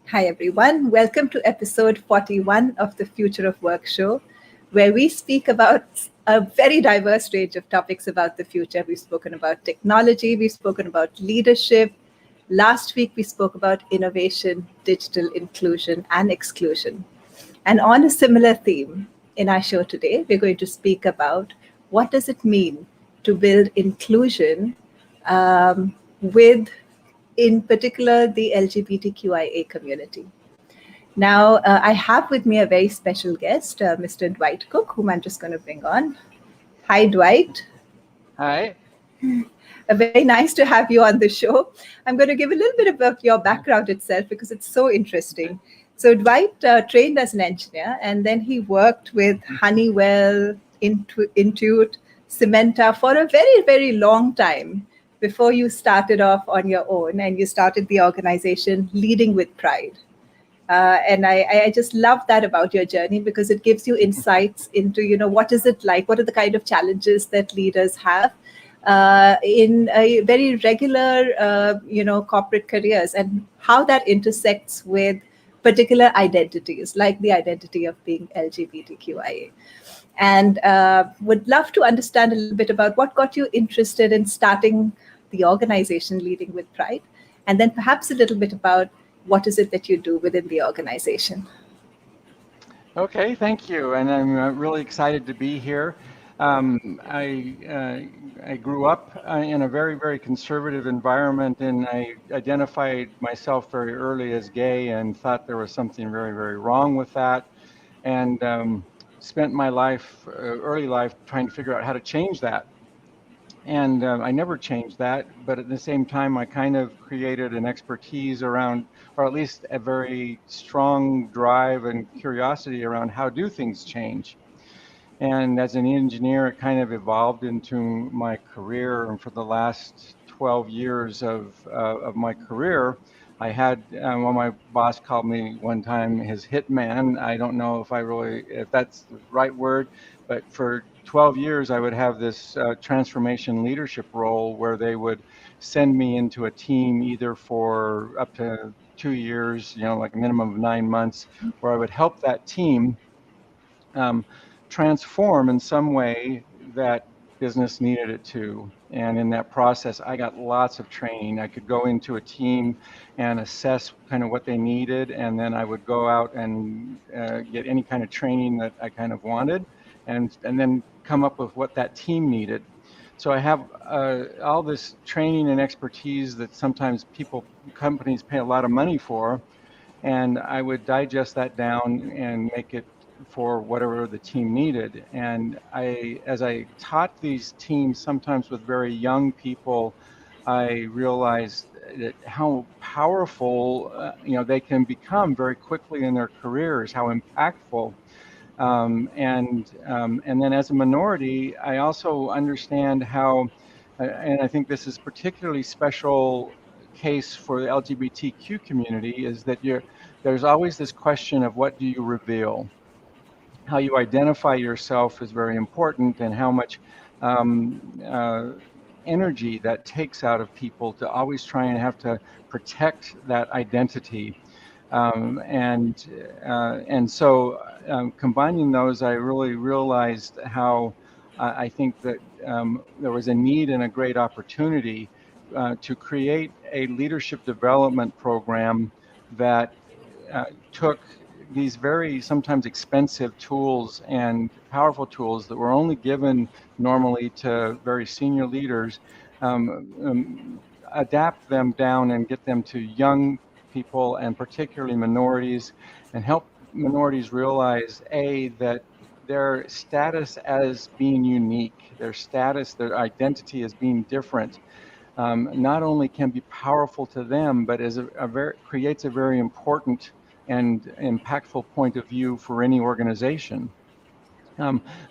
Hi, everyone. Welcome to episode 41 of the Future of Work show, where we speak about a very diverse range of topics about the future. We've spoken about technology, we've spoken about leadership. Last week, we spoke about innovation, digital inclusion, and exclusion. And on a similar theme in our show today, we're going to speak about what does it mean to build inclusion with, in particular, the LGBTQIA community. Now, I have with me a very special guest, Mr. Dwight Cook, whom I'm just going to bring on. Hi, Dwight. Hi. Very nice to have you on the show. I'm going to give a little bit about your background itself because it's so interesting. So, Dwight trained as an engineer, and then he worked with Honeywell, Intuit, Cementa for a very, very long time before you started off on your own and you started the organization Leading with Pride. And I just love that about your journey because it gives you insights into, what is it like? What are the kind of challenges that leaders have in a very regular, corporate careers, and how that intersects with particular identities, like the identity of being LGBTQIA. And would love to understand a little bit about what got you interested in starting the organization Leading with Pride, and then perhaps a little bit about what is it that you do within the organization? Okay, thank you. And I'm really excited to be here. I grew up in a very, very conservative environment, and I identified myself very early as gay and thought there was something very, very wrong with that. And spent my life, early life, trying to figure out how to change that. And I never changed that, but at the same time, I kind of created an expertise around, or at least a very strong drive and curiosity around how do things change. And as an engineer, it kind of evolved into my career. And for the last 12 years of my career, I had, well, my boss called me one time his hitman. I don't know if that's the right word, but for 12 years, I would have this transformation leadership role where they would send me into a team either for up to 2 years, like a minimum of 9 months, where I would help that team transform in some way that business needed it to. And in that process, I got lots of training. I could go into a team and assess kind of what they needed, and then I would go out and get any kind of training that I kind of wanted, and then come up with what that team needed. So I have all this training and expertise that sometimes companies pay a lot of money for, and I would digest that down and make it for whatever the team needed. And as I taught these teams, sometimes with very young people, I realized that how powerful they can become very quickly in their careers, how impactful. And then as a minority, I also understand how, and I think this is particularly special case for the LGBTQ community, is that there's always this question of what do you reveal? How you identify yourself is very important, and how much energy that takes out of people to always try and have to protect that identity. And so combining those, I really realized how I think that there was a need and a great opportunity to create a leadership development program that took these very sometimes expensive tools and powerful tools that were only given normally to very senior leaders, adapt them down and get them to young people, and particularly minorities, and help minorities realize, that their status as being unique, their identity as being different, not only can be powerful to them, but creates a very important and impactful point of view for any organization.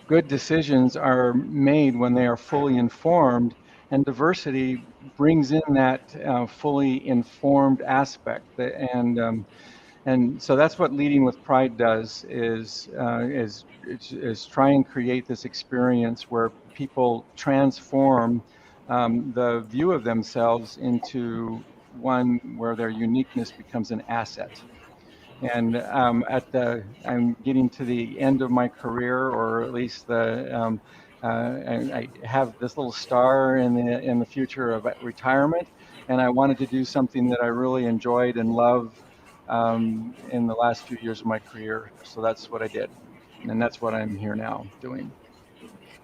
Good decisions are made when they are fully informed, and diversity brings in that fully informed aspect. And so that's what Leading with Pride does, is try and create this experience where people transform the view of themselves into one where their uniqueness becomes an asset. And I'm getting to the end of my career, or at least I have this little star in the future of retirement, and I wanted to do something that I really enjoyed and loved in the last few years of my career. So that's what I did, and that's what I'm here now doing.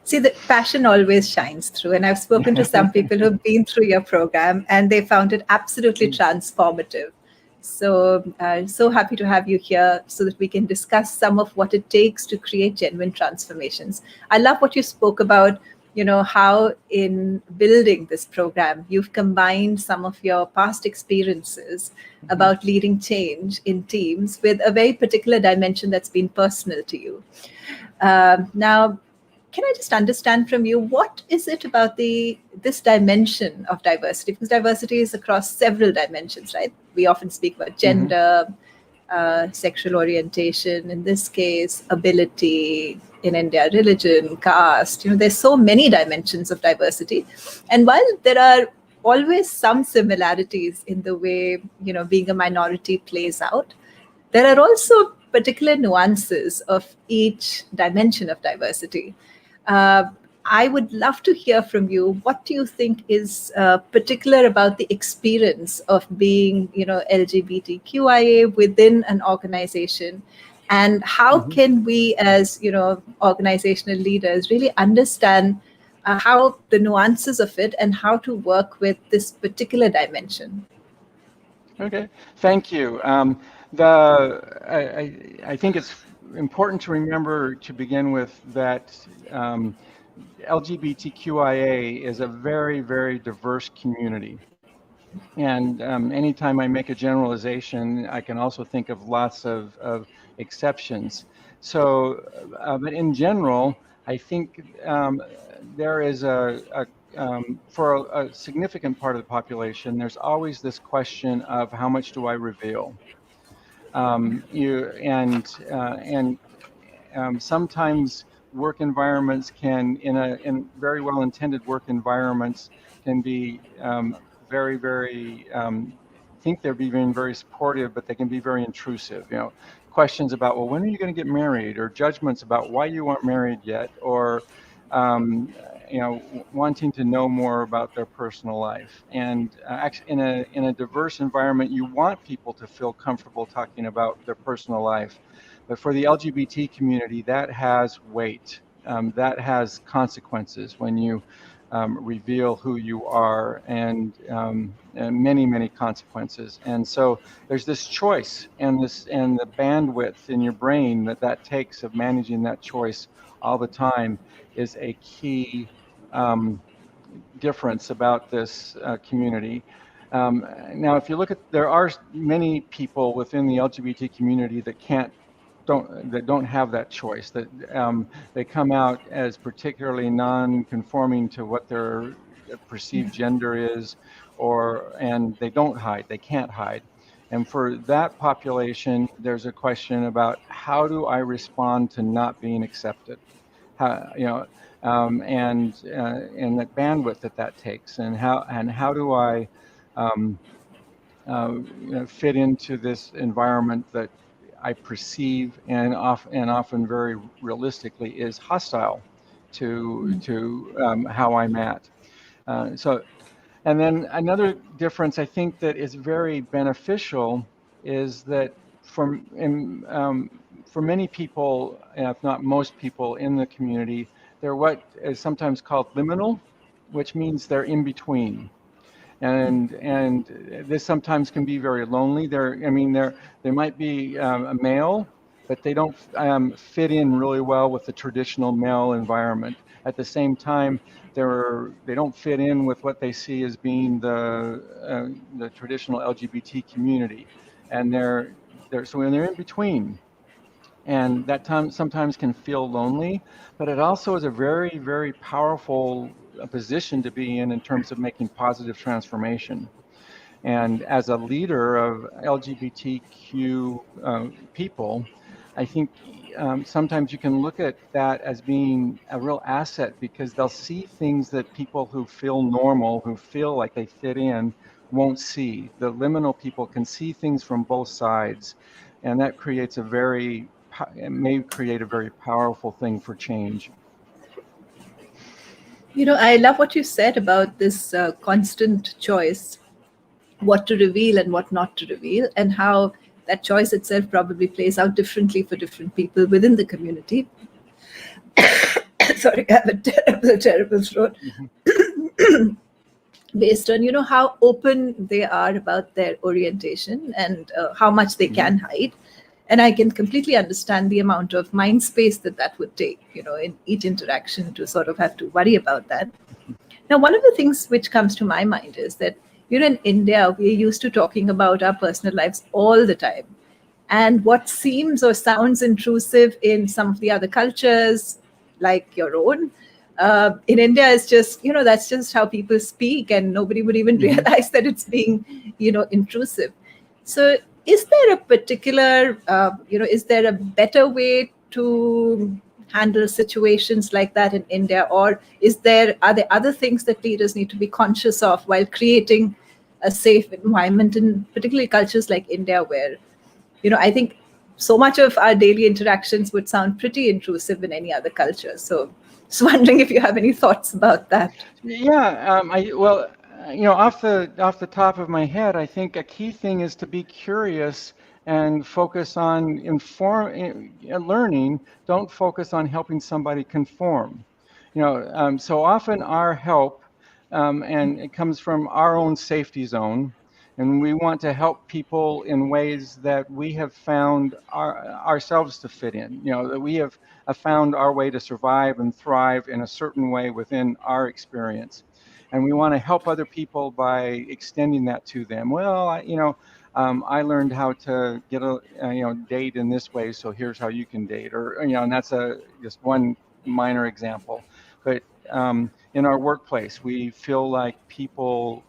See, the passion always shines through. And I've spoken to some people who've been through your program and they found it absolutely transformative. So, so happy to have you here so that we can discuss some of what it takes to create genuine transformations. I love what you spoke about, how in building this program, you've combined some of your past experiences about leading change in teams with a very particular dimension that's been personal to you. Now, can I just understand from you, what is it about this dimension of diversity? Because diversity is across several dimensions, right? We often speak about gender, sexual orientation, in this case, ability, in India, religion, caste. There's so many dimensions of diversity. And while there are always some similarities in the way, being a minority plays out, there are also particular nuances of each dimension of diversity. Uh, I would love to hear from you. What do you think is particular about the experience of being, LGBTQIA within an organization, and how can we, as organizational leaders, really understand how the nuances of it and how to work with this particular dimension? Okay, thank you. I think it's important to remember to begin with that LGBTQIA is a very, very diverse community. And anytime I make a generalization, I can also think of lots of exceptions. So, but in general, I think there is for a significant part of the population, there's always this question of how much do I reveal? Sometimes work environments in very well intended work environments can be very, very think they're being very supportive, but they can be very intrusive. Questions about, well, when are you going to get married, or judgments about why you aren't married yet, or wanting to know more about their personal life. And actually, in a diverse environment, you want people to feel comfortable talking about their personal life. But for the LGBT community, that has weight. That has consequences when you reveal who you are, and many, many consequences. And so there's this choice and the bandwidth in your brain that takes of managing that choice all the time is a key difference about this community. Now, if you look at, there are many people within the LGBT community that don't have that choice, that they come out as particularly non-conforming to what their perceived gender is, and they don't hide, they can't hide. And for that population, there's a question about, how do I respond to not being accepted? And the bandwidth that takes, and how do I fit into this environment that I perceive and often very realistically is hostile to how I'm at. And then another difference I think that is very beneficial is that for many people, if not most people in the community, they're what is sometimes called liminal, which means they're in between. And this sometimes can be very lonely. They might be a male, but they don't fit in really well with the traditional male environment. At the same time, they don't fit in with what they see as being the traditional LGBT community, and so when they're in between, and that time sometimes can feel lonely, but it also is a very, very powerful position to be in terms of making positive transformation. And as a leader of LGBTQ people, I think sometimes you can look at that as being a real asset, because they'll see things that people who feel normal, who feel like they fit in, won't see. The liminal people can see things from both sides. and that creates it may create a very powerful thing for change. I love what you said about this constant choice, what to reveal and what not to reveal, and how that choice itself probably plays out differently for different people within the community. Sorry, I have a terrible throat. Based on how open they are about their orientation and how much they can hide. And I can completely understand the amount of mind space that would take in each interaction to sort of have to worry about that. Now, one of the things which comes to my mind is that in India, we're used to talking about our personal lives all the time. And what seems or sounds intrusive in some of the other cultures, like your own, in India is just, that's just how people speak, and nobody would even realize that it's being, intrusive. So is there a particular, is there a better way to handle situations like that in India? Or are there other things that leaders need to be conscious of while creating a safe environment in particularly cultures like India, where I think so much of our daily interactions would sound pretty intrusive in any other culture. So just wondering if you have any thoughts about that. Yeah, off the top of my head, I think a key thing is to be curious and focus on learning. Don't focus on helping somebody conform. So often our help, and it comes from our own safety zone. And we want to help people in ways that we have found ourselves to fit in, that we have found our way to survive and thrive in a certain way within our experience. And we want to help other people by extending that to them. Well, I learned how to get date in this way, so here's how you can date, or and that's just one minor example. But in our workplace, we feel like people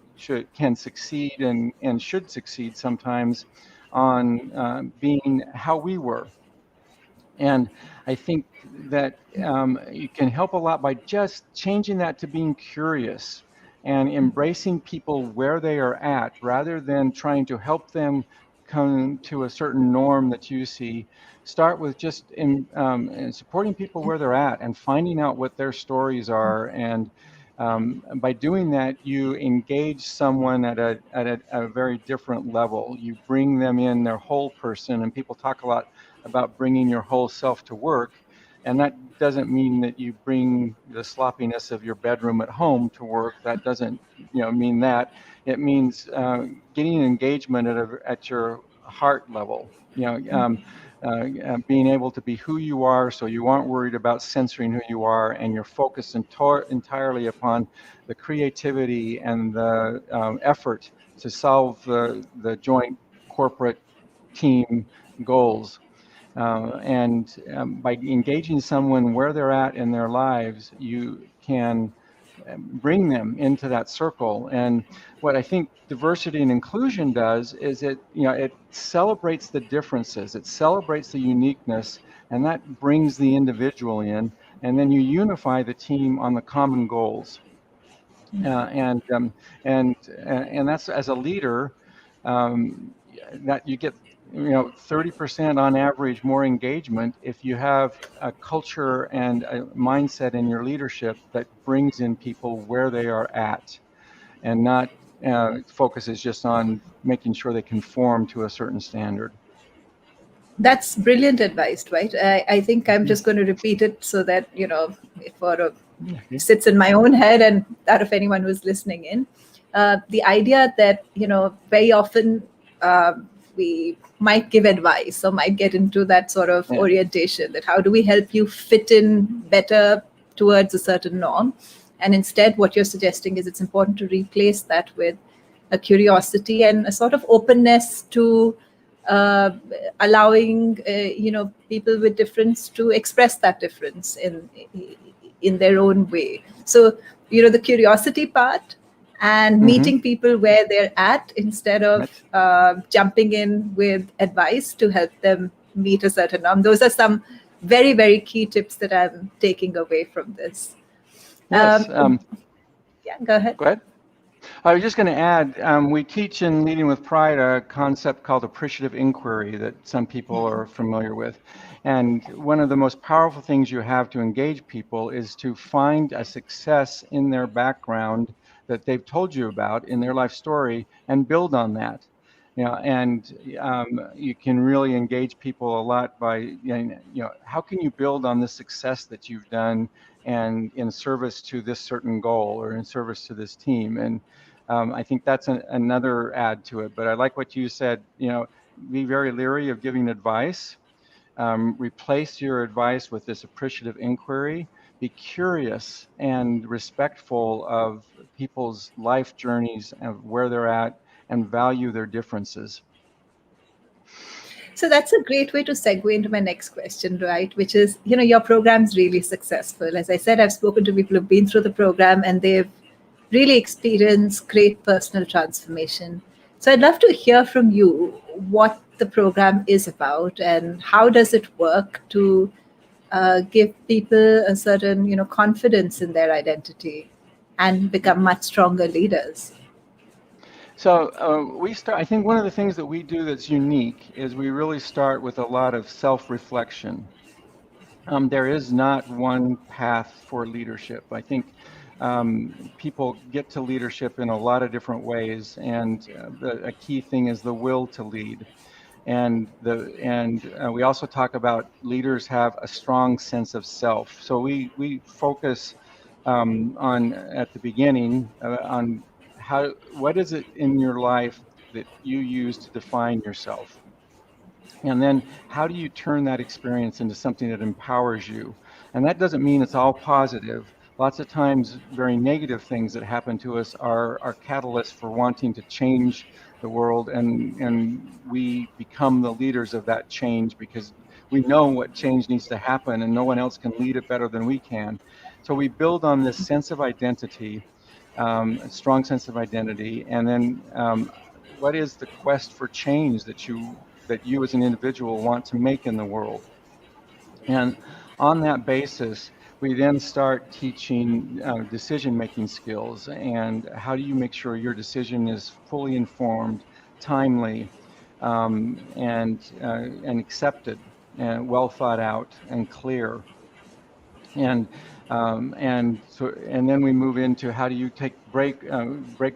can succeed and should succeed sometimes on being how we were. And I think that you can help a lot by just changing that to being curious and embracing people where they are at, rather than trying to help them come to a certain norm that you see. Start with just in supporting people where they're at and finding out what their stories are. And by doing that, you engage someone at a very different level. You bring them in, their whole person, and people talk a lot about bringing your whole self to work. And that doesn't mean that you bring the sloppiness of your bedroom at home to work. That doesn't mean that. It means getting engagement at your heart level. Being able to be who you are, so you aren't worried about censoring who you are, and you're focused entirely upon the creativity and the effort to solve the joint corporate team goals. By engaging someone where they're at in their lives, you can bring them into that circle. And what I think diversity and inclusion does is it celebrates the differences, it celebrates the uniqueness, and that brings the individual in, and then you unify the team on the common goals. And that's, as a leader, that you get 30% on average more engagement if you have a culture and a mindset in your leadership that brings in people where they are at, and not focuses just on making sure they conform to a certain standard. That's brilliant advice, Dwight. I think I'm just going to repeat it so that, it sits in my own head and that of anyone who's listening in. The idea that, very often we might give advice or might get into that sort of orientation, that how do we help you fit in better towards a certain norm? And instead, what you're suggesting is it's important to replace that with a curiosity and a sort of openness to allowing people with difference to express that difference in their own way. So the curiosity part and meeting people where they're at, instead of jumping in with advice to help them meet a certain norm. Those are some very, very key tips that I'm taking away from this. Yes. Yeah, go ahead. Go ahead. I was just going to add, we teach in Leading with Pride a concept called Appreciative Inquiry that some people are familiar with. And one of the most powerful things you have to engage people is to find a success in their background that they've told you about in their life story and build on that. And you can really engage people a lot by, how can you build on the success that you've done and in service to this certain goal or in service to this team. And I think that's another add to it. But I like what you said, be very leery of giving advice. Replace your advice with this appreciative inquiry. Be curious and respectful of people's life journeys and where they're at and value their differences. So that's a great way to segue into my next question, right? Which is, your program's really successful. As I said, I've spoken to people who've been through the program and they've really experienced great personal transformation. So I'd love to hear from you what the program is about and how does it work to give people a certain, confidence in their identity and become much stronger leaders. So I think one of the things that we do that's unique is we really start with a lot of self-reflection. There is not one path for leadership. I think people get to leadership in a lot of different ways, and a key thing is the will to lead. And we also talk about leaders have a strong sense of self. So we focus on at the beginning on what is it in your life that you use to define yourself, and then how do you turn that experience into something that empowers you? And that doesn't mean it's all positive. Lots of times, very negative things that happen to us are catalysts for wanting to change the world, and we become the leaders of that change because we know what change needs to happen and no one else can lead it better than we can. So we build on this sense of identity, a strong sense of identity, and then what is the quest for change that you as an individual want to make in the world? And on that basis, we then start teaching decision-making skills and how do you make sure your decision is fully informed, timely, and accepted, and well thought out and clear. And then we move into how do you break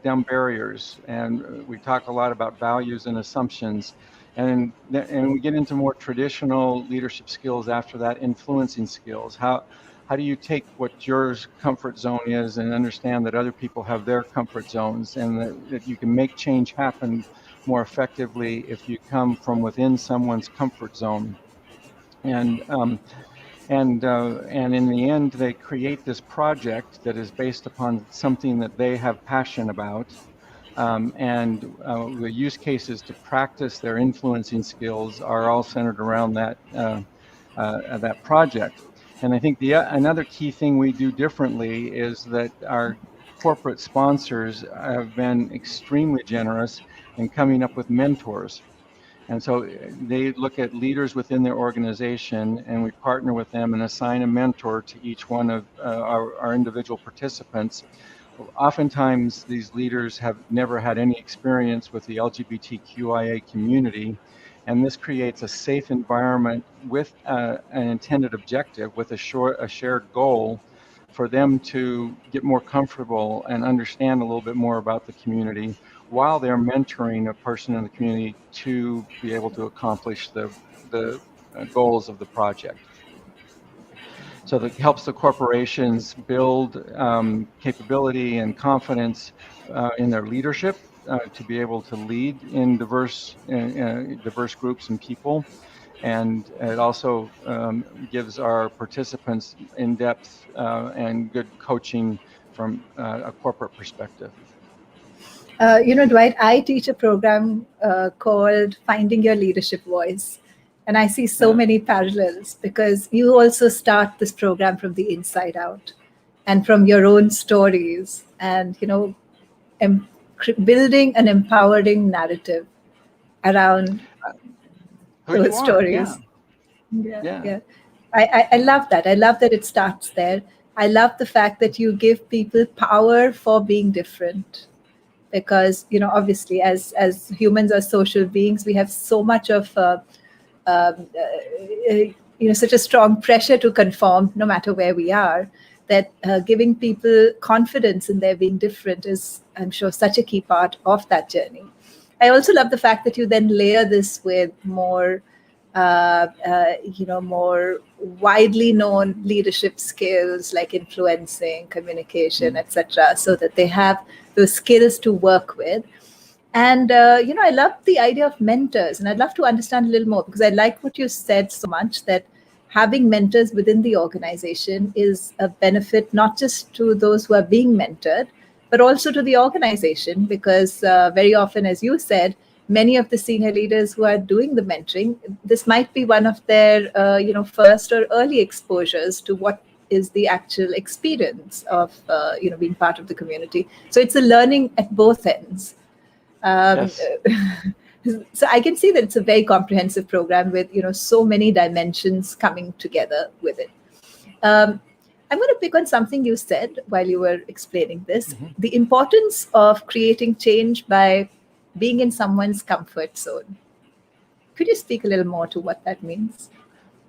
down barriers, and we talk a lot about values and assumptions, and we get into more traditional leadership skills after that, influencing skills. How do you take what your comfort zone is and understand that other people have their comfort zones, and that you can make change happen more effectively if you come from within someone's comfort zone. And in the end, they create this project that is based upon something that they have passion about. The use cases to practice their influencing skills are all centered around that project. And I think another key thing we do differently is that our corporate sponsors have been extremely generous in coming up with mentors. And so they look at leaders within their organization, and we partner with them and assign a mentor to each one of our individual participants. Oftentimes, these leaders have never had any experience with the LGBTQIA community, and this creates a safe environment with an intended objective, with a shared goal for them to get more comfortable and understand a little bit more about the community while they're mentoring a person in the community to be able to accomplish the goals of the project. So that helps the corporations build capability and confidence in their leadership to be able to lead in diverse groups and people. And it also gives our participants in-depth and good coaching from a corporate perspective. Dwight, I teach a program called Finding Your Leadership Voice. And I see so many parallels because you also start this program from the inside out and from your own stories and, building an empowering narrative around those stories. Yeah. I love that. I love that it starts there. I love the fact that you give people power for being different. because, obviously as humans are social beings, we have so much of such a strong pressure to conform no matter where we are, that giving people confidence in their being different is, I'm sure, such a key part of that journey. I also love the fact that you then layer this with more more widely known leadership skills like influencing, communication, etc., so that they have those skills to work with. And, I love the idea of mentors, and I'd love to understand a little more, because I like what you said so much, that having mentors within the organization is a benefit not just to those who are being mentored, but also to the organization, because very often, as you said, many of the senior leaders who are doing the mentoring, this might be one of their, first or early exposures to what is the actual experience of, being part of the community. So it's a learning at both ends. Yes. So I can see that it's a very comprehensive program with, so many dimensions coming together with it. I'm going to pick on something you said while you were explaining this, the importance of creating change by being in someone's comfort zone. Could you speak a little more to what that means?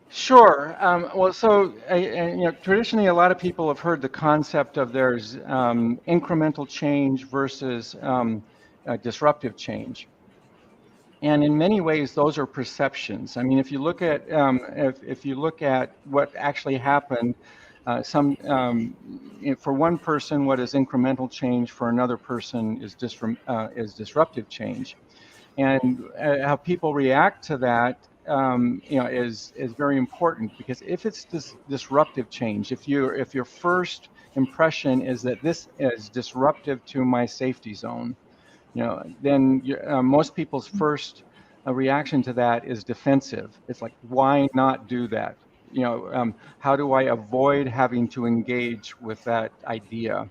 Sure. Well, so traditionally, a lot of people have heard the concept of there's incremental change versus disruptive change, and in many ways, those are perceptions. I mean, if you look at if you look at what actually happened, for one person, what is incremental change, for another person is disruptive change. And how people react to that, is very important, because if it's this disruptive change, if your first impression is that this is disruptive to my safety zone, then most people's first reaction to that is defensive. It's like, why not do that? How do I avoid having to engage with that idea?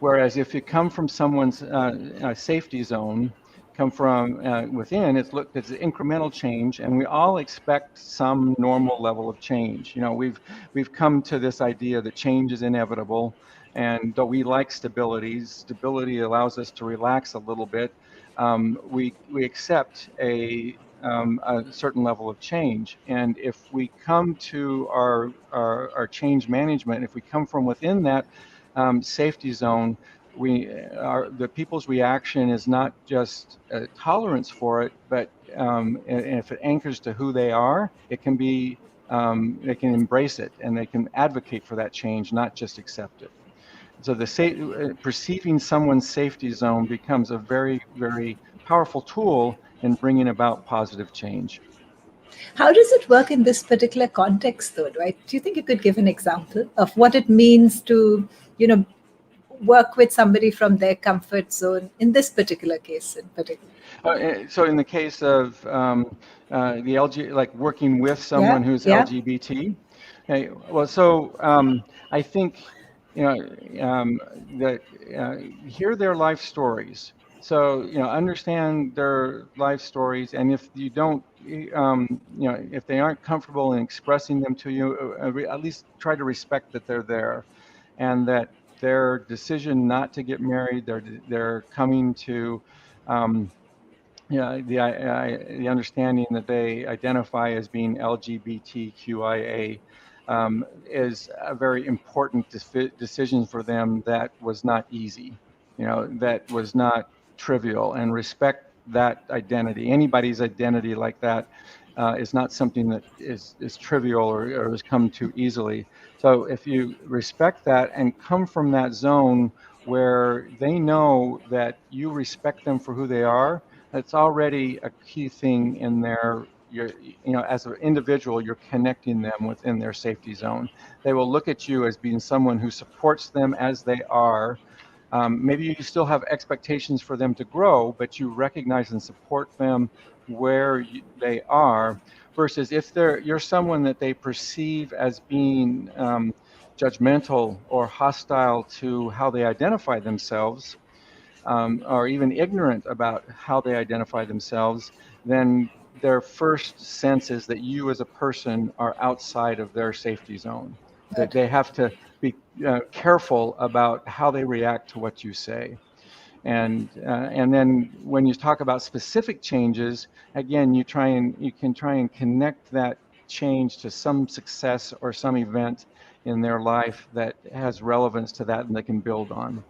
Whereas if you come from someone's safety zone, come from within, it's incremental change, and we all expect some normal level of change. We've come to this idea that change is inevitable, and though we like stability, stability allows us to relax a little bit. We accept a certain level of change, and if we come to our change management, if we come from within that safety zone, the people's reaction is not just tolerance for it, but and if it anchors to who they are, it can be they can embrace it, and they can advocate for that change, not just accept it. So perceiving someone's safety zone becomes a very, very powerful tool in bringing about positive change. How does it work in this particular context, though, right? Do you think you could give an example of what it means to, work with somebody from their comfort zone in this particular case in particular? So in the case of the like working with someone who's LGBT, okay, well, so I think that hear their life stories. So understand their life stories, and if you don't, if they aren't comfortable in expressing them to you, at least try to respect that they're there, and that their decision not to get married, they're coming to the understanding that they identify as being LGBTQIA is a very important decision for them that was not easy, that was not trivial, and respect that identity. Anybody's identity like that is not something that is trivial or has come too easily. So if you respect that and come from that zone where they know that you respect them for who they are, that's already a key thing in as an individual, you're connecting them within their safety zone. They will look at you as being someone who supports them as they are. Maybe you still have expectations for them to grow, but you recognize and support them where they are, versus if you're someone that they perceive as being judgmental or hostile to how they identify themselves, or even ignorant about how they identify themselves, then their first sense is that you as a person are outside of their safety zone, that they have to be careful about how they react to what you say. And then when you talk about specific changes, again, you can try and connect that change to some success or some event in their life that has relevance to that and they can build on.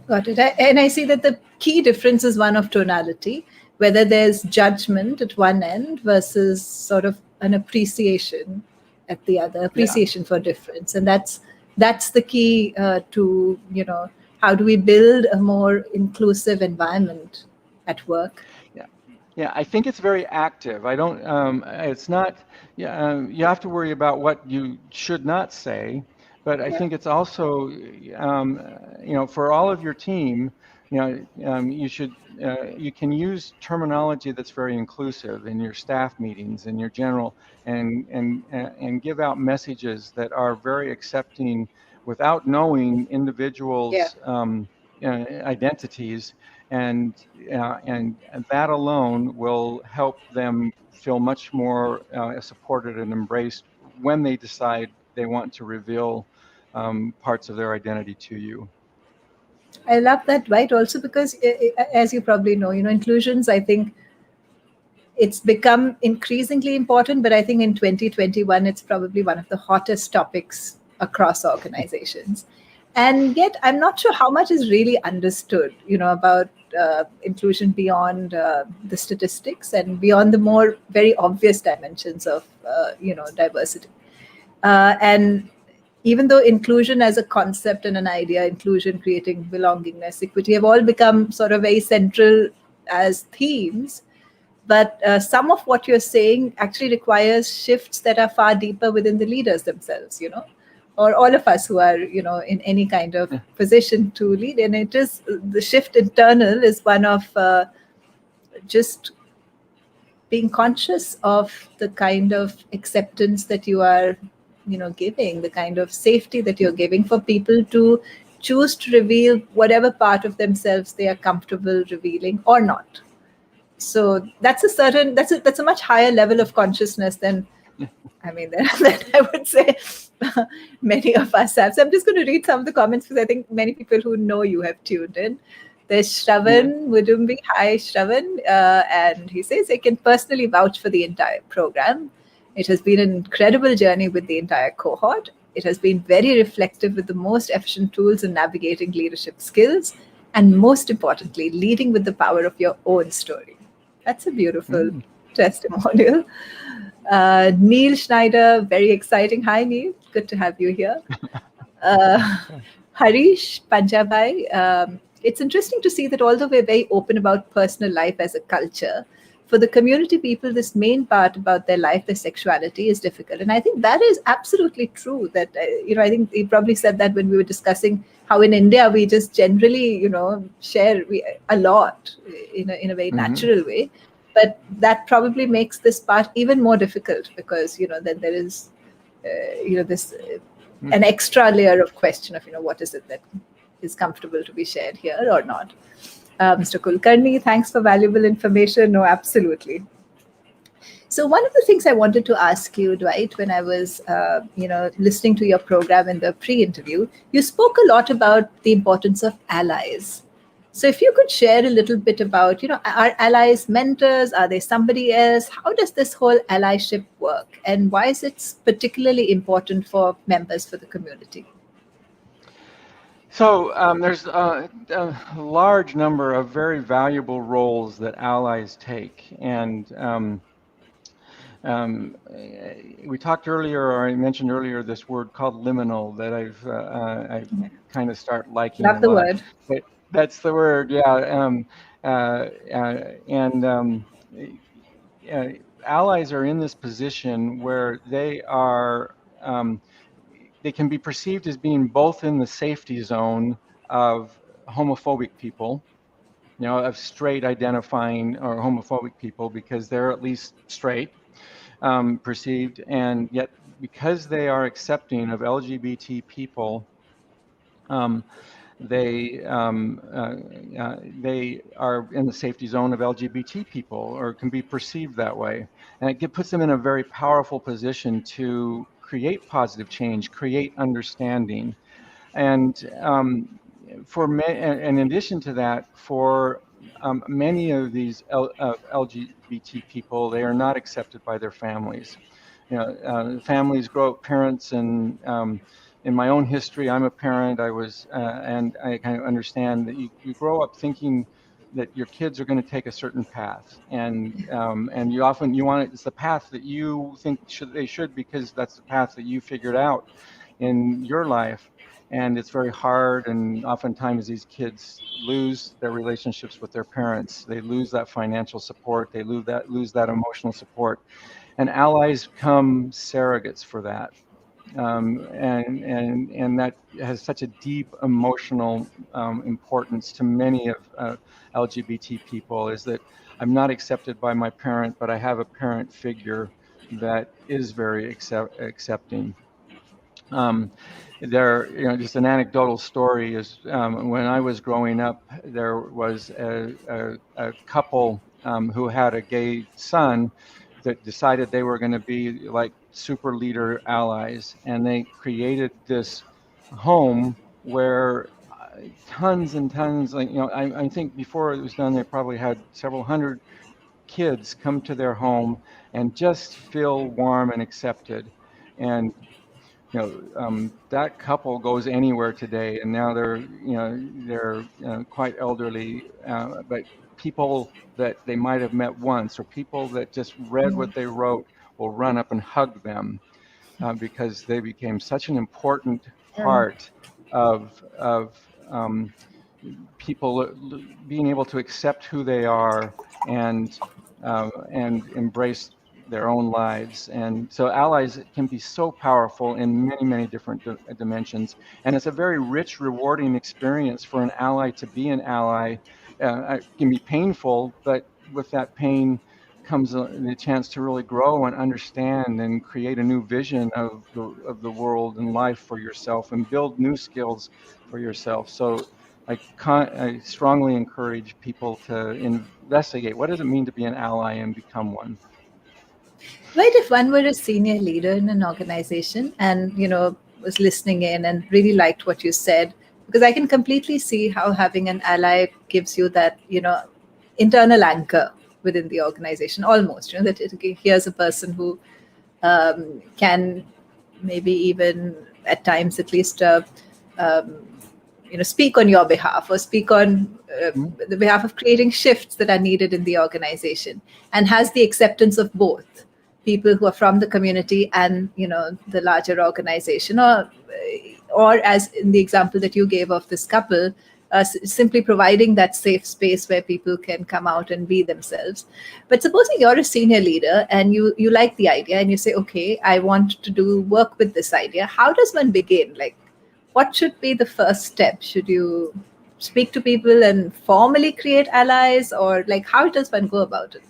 Got it. And I see that the key difference is one of tonality, whether there's judgment at one end versus sort of an appreciation at the other, appreciation for difference. And that's the key to, how do we build a more inclusive environment at work? Yeah, I think it's very active. I don't, it's not, you have to worry about what you should not say, but I think it's also, for all of your team, you can use terminology that's very inclusive in your staff meetings, in your general, and give out messages that are very accepting without knowing individuals' identities. And that alone will help them feel much more supported and embraced when they decide they want to reveal parts of their identity to you. I love that, Dwight, also because, as you probably know, inclusions, I think it's become increasingly important, but I think in 2021, it's probably one of the hottest topics across organizations. And yet, I'm not sure how much is really understood, about inclusion beyond the statistics and beyond the more very obvious dimensions of, diversity. And even though inclusion as a concept and an idea, inclusion, creating belongingness, equity, have all become sort of very central as themes, but some of what you're saying actually requires shifts that are far deeper within the leaders themselves, or all of us who are, in any kind of position to lead. And it is the shift internal is one of just being conscious of the kind of acceptance that you are, giving, the kind of safety that you're giving for people to choose to reveal whatever part of themselves they are comfortable revealing or not. So that's a much higher level of consciousness than, that I would say many of us have. So I'm just going to read some of the comments because I think many people who know you have tuned in. There's Shravan Mudumbi. Hi, Shravan. And he says, I can personally vouch for the entire program. It has been an incredible journey with the entire cohort. It has been very reflective with the most efficient tools in navigating leadership skills, and most importantly, leading with the power of your own story. That's a beautiful testimonial. Neil Schneider, very exciting. Hi, Neil. Good to have you here. Harish Panjabai, it's interesting to see that although we're very open about personal life as a culture, for the community people, this main part about their life, their sexuality is difficult. And I think that is absolutely true. That, I think you probably said that when we were discussing how in India, we just generally, share a lot in a very natural way. But that probably makes this part even more difficult because, then there is, this an extra layer of question of, what is it that is comfortable to be shared here or not. Mr. Kulkarni, thanks for valuable information. No, absolutely. So one of the things I wanted to ask you, Dwight, when I was, listening to your program in the pre-interview, you spoke a lot about the importance of allies. So if you could share a little bit about, are allies mentors? Are they somebody else? How does this whole allyship work? And why is it particularly important for members for the community? So there's a large number of very valuable roles that allies take. And we talked earlier, or I mentioned earlier, this word called liminal that I've kind of start liking. Love the word. But that's the word, yeah. Allies are in this position where they are, they can be perceived as being both in the safety zone of homophobic people, of straight identifying or homophobic people because they're at least straight, perceived, and yet because they are accepting of LGBT people, they are in the safety zone of LGBT people, or can be perceived that way, and it puts them in a very powerful position to create positive change, create understanding. And in addition to that, for many of these LGBT people, they are not accepted by their families. Families grow up parents, and in my own history, I'm a parent. And I kind of understand that you grow up thinking that your kids are going to take a certain path, and you want it's the path that you think they should, because that's the path that you figured out in your life. And it's very hard, and oftentimes these kids lose their relationships with their parents. They lose that financial support. They lose that emotional support, and allies become surrogates for that. And that has such a deep emotional importance to many of LGBT people, is that I'm not accepted by my parent, but I have a parent figure that is very accepting. Just an anecdotal story is, when I was growing up, there was a couple who had a gay son that decided they were going to be like super leader allies, and they created this home where tons and tons, I think before it was done, they probably had several hundred kids come to their home and just feel warm and accepted. And that couple goes anywhere today, and now they're quite elderly, but people that they might have met once, or people that just read what they wrote, will run up and hug them, because they became such an important Yeah. part of people being able to accept who they are, and embrace their own lives. And so allies can be so powerful in many, many different dimensions. And it's a very rich, rewarding experience for an ally to be an ally. It can be painful, but with that pain comes the chance to really grow and understand and create a new vision of the world and life for yourself, and build new skills for yourself. So I strongly encourage people to investigate, what does it mean to be an ally, and become one. Right, if one were a senior leader in an organization and, was listening in and really liked what you said, because I can completely see how having an ally gives you that, internal anchor within the organization, almost, that here's a person who can maybe even at times at least um, speak on your behalf, or speak on the behalf of creating shifts that are needed in the organization, and has the acceptance of both people who are from the community and the larger organization, or as in the example that you gave of this couple, simply providing that safe space where people can come out and be themselves. But supposing you're a senior leader and you like the idea and you say, okay, I want to do work with this idea, how does one begin? Like, what should be the first step? Should you speak to people and formally create allies, or like how does one go about it?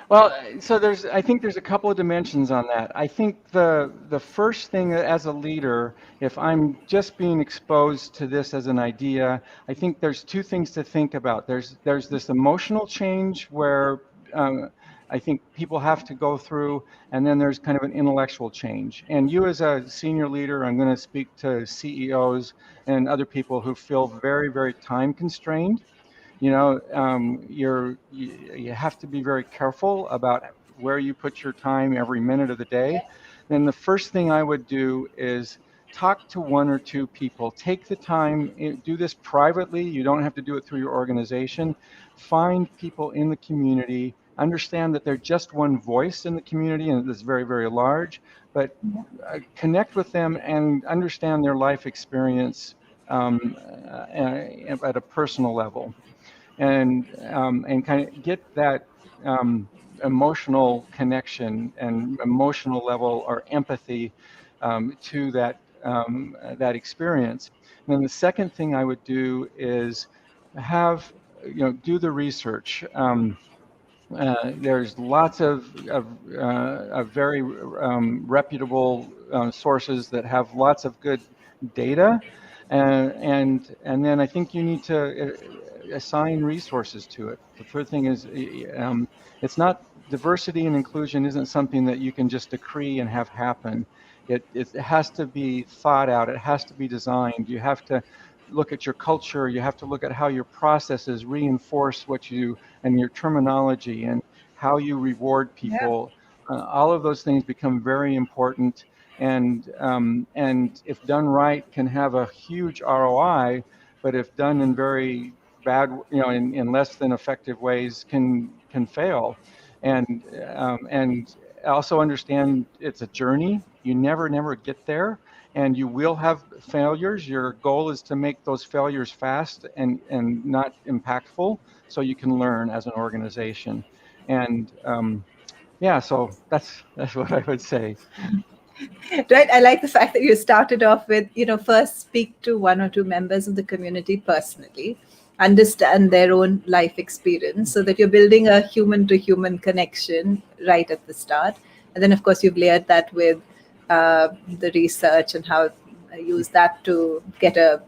Well, so I think there's a couple of dimensions on that. I think the first thing, as a leader, if I'm just being exposed to this as an idea, I think there's two things to think about. There's this emotional change where I think people have to go through, and then there's kind of an intellectual change. And you, as a senior leader, I'm going to speak to CEOs and other people who feel very, very time constrained. You have to be very careful about where you put your time every minute of the day. Then the first thing I would do is talk to one or two people. Take the time, do this privately. You don't have to do it through your organization. Find people in the community. Understand that they're just one voice in the community, and it's very, very large, but connect with them and understand their life experience at a personal level, and kind of get that emotional connection and emotional level or empathy to that experience. And then the second thing I would do is do the research. There's lots of very reputable sources that have lots of good data, and then I think you need to assign resources to it. The third thing is, it's not diversity and inclusion isn't something that you can just decree and have happen. It has to be thought out. It has to be designed. You have to look at your culture. You have to look at how your processes reinforce what you and your terminology and how you reward Yeah. people. All of those things become very important, and if done right, can have a huge ROI. But if done in very bad, in less than effective ways, can fail. And also understand it's a journey. You never get there, and you will have failures. Your goal is to make those failures fast and not impactful, so you can learn as an organization. And yeah, so that's what I would say. Right. I like the fact that you started off with, first speak to one or two members of the community personally, understand their own life experience so that you're building a human to human connection right at the start. And then, of course, you've layered that with the research and how use that to get a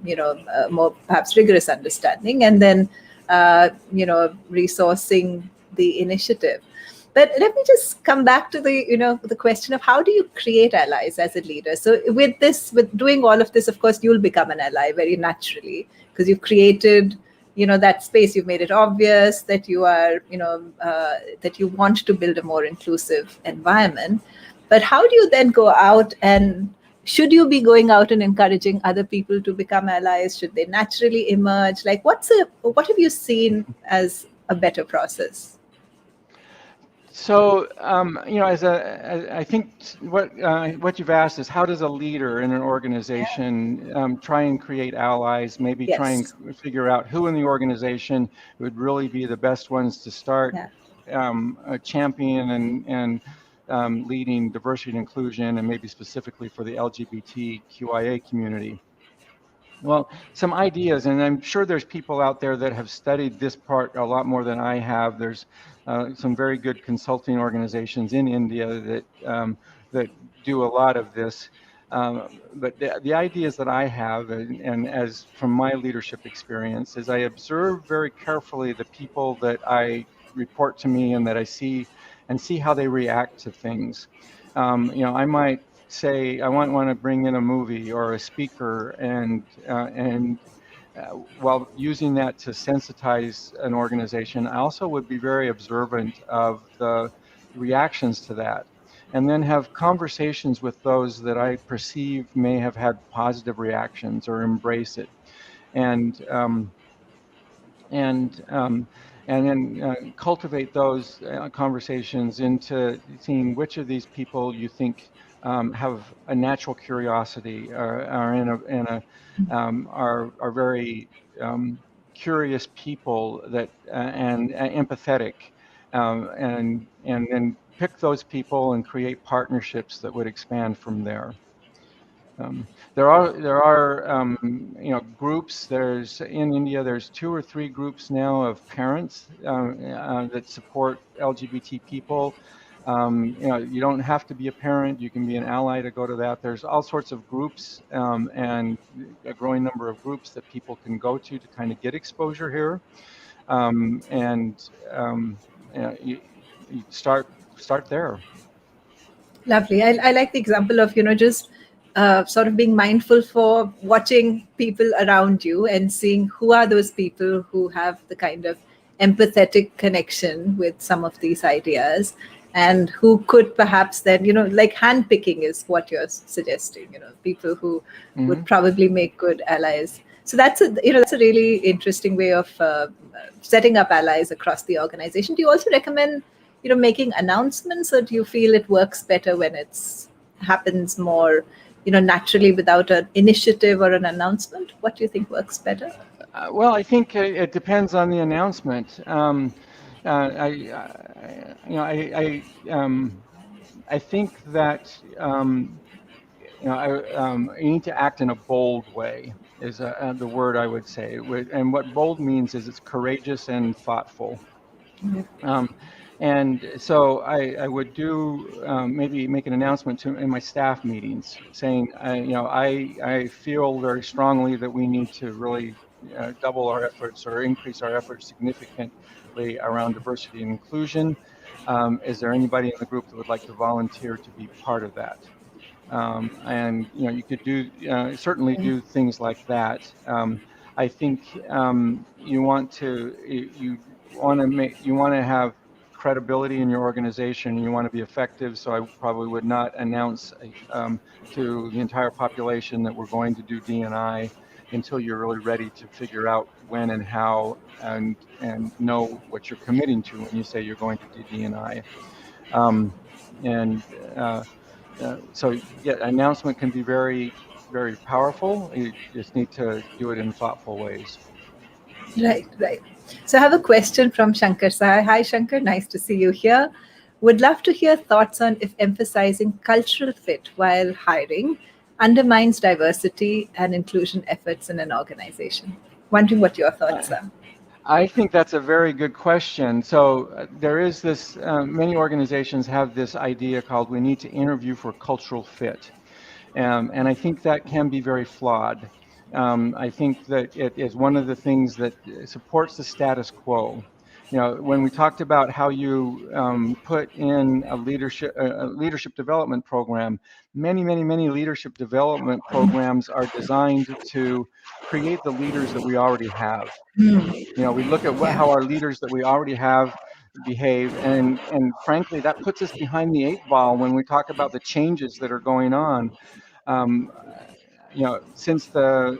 more perhaps rigorous understanding. And then, resourcing the initiative. But let me just come back to the question of how do you create allies as a leader? So with doing all of this, of course, you'll become an ally very naturally because you've created, that space. You've made it obvious that you are, that you want to build a more inclusive environment. But how do you then go out and should you be going out and encouraging other people to become allies? Should they naturally emerge? Like, what have you seen as a better process? So, I think what you've asked is how does a leader in an organization try and create allies? Maybe try and Yes. figure out who in the organization would really be the best ones to start Yeah. a champion and leading diversity and inclusion, and maybe specifically for the LGBTQIA community. Well, some ideas, and I'm sure there's people out there that have studied this part a lot more than I have. There's some very good consulting organizations in India that do a lot of this. But the ideas that I have, and as from my leadership experience, is I observe very carefully the people that I report to me and that I see, and see how they react to things. I might say I want to bring in a movie or a speaker, and while using that to sensitize an organization, I also would be very observant of the reactions to that, and then have conversations with those that I perceive may have had positive reactions or embrace it, and um, and then cultivate those conversations into seeing which of these people you think have a natural curiosity, or are very curious people that and empathetic, and then pick those people and create partnerships that would expand from there. There are groups. There's in India. There's 2 or 3 groups now of parents that support LGBT people. You don't have to be a parent. You can be an ally to go to that. There's all sorts of groups, and a growing number of groups that people can go to kind of get exposure here. And you start there. Lovely. I like the example of, just sort of being mindful for watching people around you and seeing who are those people who have the kind of empathetic connection with some of these ideas and who could perhaps then, like handpicking is what you're suggesting, people who Mm-hmm. would probably make good allies. So that's a really interesting way of setting up allies across the organization. Do you also recommend making announcements, or do you feel it works better when it's happens more naturally without an initiative or an announcement? What do you think works better? Well, I think it depends on the announcement. I think that you need to act in a bold way is the word I would say. And what bold means is it's courageous and thoughtful. Um, and so I would do maybe make an announcement in my staff meetings saying, I feel very strongly that we need to really double our efforts or increase our efforts significantly around diversity and inclusion. Is there anybody in the group that would like to volunteer to be part of that? And you could do certainly do things like that. I think you want to have credibility in your organization. You want to be effective. So I probably would not announce to the entire population that we're going to do D&I until you're really ready to figure out when and how and know what you're committing to when you say you're going to do D&I. And so yeah, announcement can be very, very powerful. You just need to do it in thoughtful ways. Right, right. So I have a question from Shankar Sahai. Hi, Shankar. Nice to see you here. Would love to hear thoughts on if emphasizing cultural fit while hiring undermines diversity and inclusion efforts in an organization. Wondering what your thoughts are. I think that's a very good question. So there is this, many organizations have this idea called we need to interview for cultural fit. And I think that can be very flawed. I think that it is one of the things that supports the status quo. When we talked about how you put in a leadership development program, many leadership development programs are designed to create the leaders that we already have. We look at Yeah. how our leaders that we already have behave, and frankly, that puts us behind the 8 ball when we talk about the changes that are going on. Um, since the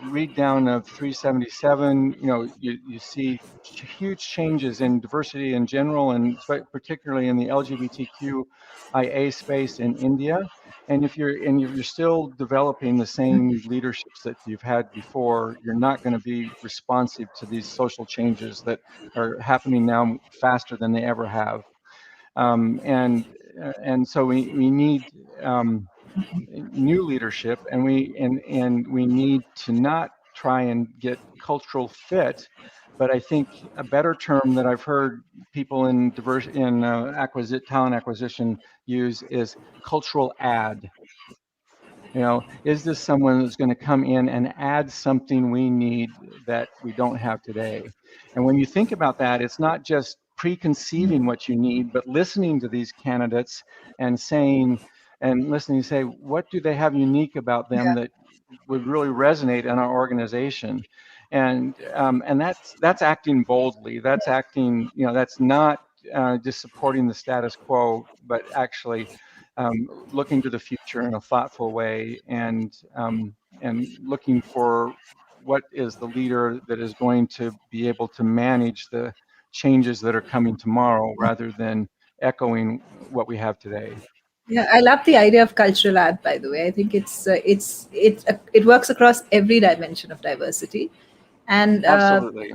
read down of 377, you see huge changes in diversity in general, and particularly in the LGBTQIA space in India. And if you're still developing the same leaderships that you've had before, you're not going to be responsive to these social changes that are happening now faster than they ever have. And so we need new leadership, and we need to not try and get cultural fit. But I think a better term that I've heard people in talent acquisition use is cultural add. Is this someone that's going to come in and add something we need that we don't have today? And when you think about that, it's not just preconceiving what you need, but listening to these candidates and listening to say, what do they have unique about them Yeah. that would really resonate in our organization? And that's acting boldly. That's acting, that's not just supporting the status quo, but actually looking to the future in a thoughtful way, and looking for what is the leader that is going to be able to manage the changes that are coming tomorrow, rather than echoing what we have today. Yeah, I love the idea of cultural art. By the way, I think it works across every dimension of diversity, and Absolutely.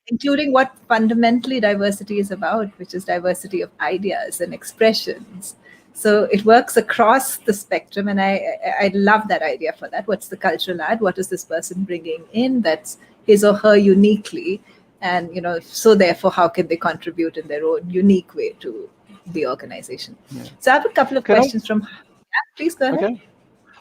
including what fundamentally diversity is about, which is diversity of ideas and expressions. So it works across the spectrum, and I love that idea for that. What's the cultural add? What is this person bringing in that's his or her uniquely, and so therefore, how can they contribute in their own unique way to the organization? Yeah. So I have a couple of Could I? questions from. Yeah, please go ahead. Okay.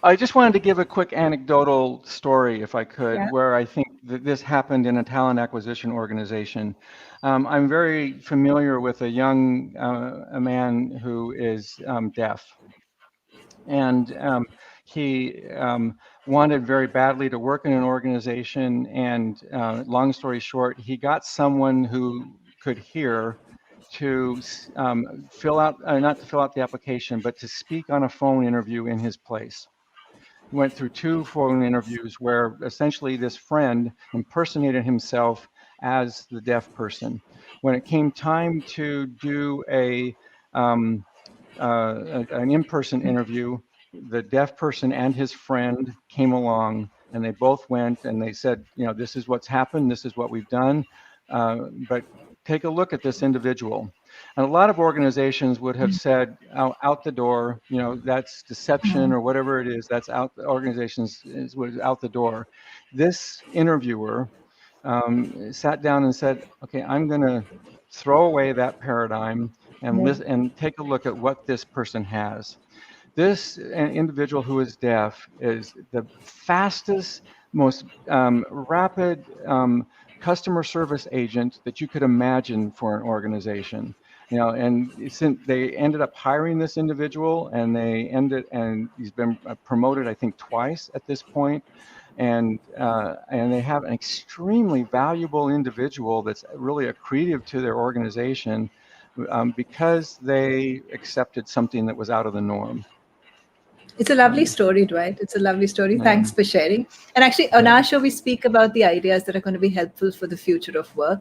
I just wanted to give a quick anecdotal story, if I could, Yeah. where I think that this happened in a talent acquisition organization. I'm very familiar with a man who is deaf, and he wanted very badly to work in an organization. And long story short, he got someone who could hear to fill out, not to fill out the application, but to speak on a phone interview in his place. He went through 2 phone interviews where essentially this friend impersonated himself as the deaf person. When it came time to do an in-person interview, the deaf person and his friend came along, and they both went and they said, this is what's happened, this is what we've done, but take a look at this individual. And a lot of organizations would have said, out the door, that's deception or whatever it is, that's out. The organizations was out the door. This interviewer sat down and said, okay, I'm going to throw away that paradigm and Yeah. listen and take a look at what this person has. This individual who is deaf is the fastest, most rapid customer service agent that you could imagine for an organization. And since they ended up hiring this individual, and he's been promoted, I think, twice at this point. And they have an extremely valuable individual that's really accretive to their organization, because they accepted something that was out of the norm. It's a lovely story, Dwight. It's a lovely story. Yeah. Thanks for sharing. And actually, on our show, we speak about the ideas that are going to be helpful for the future of work.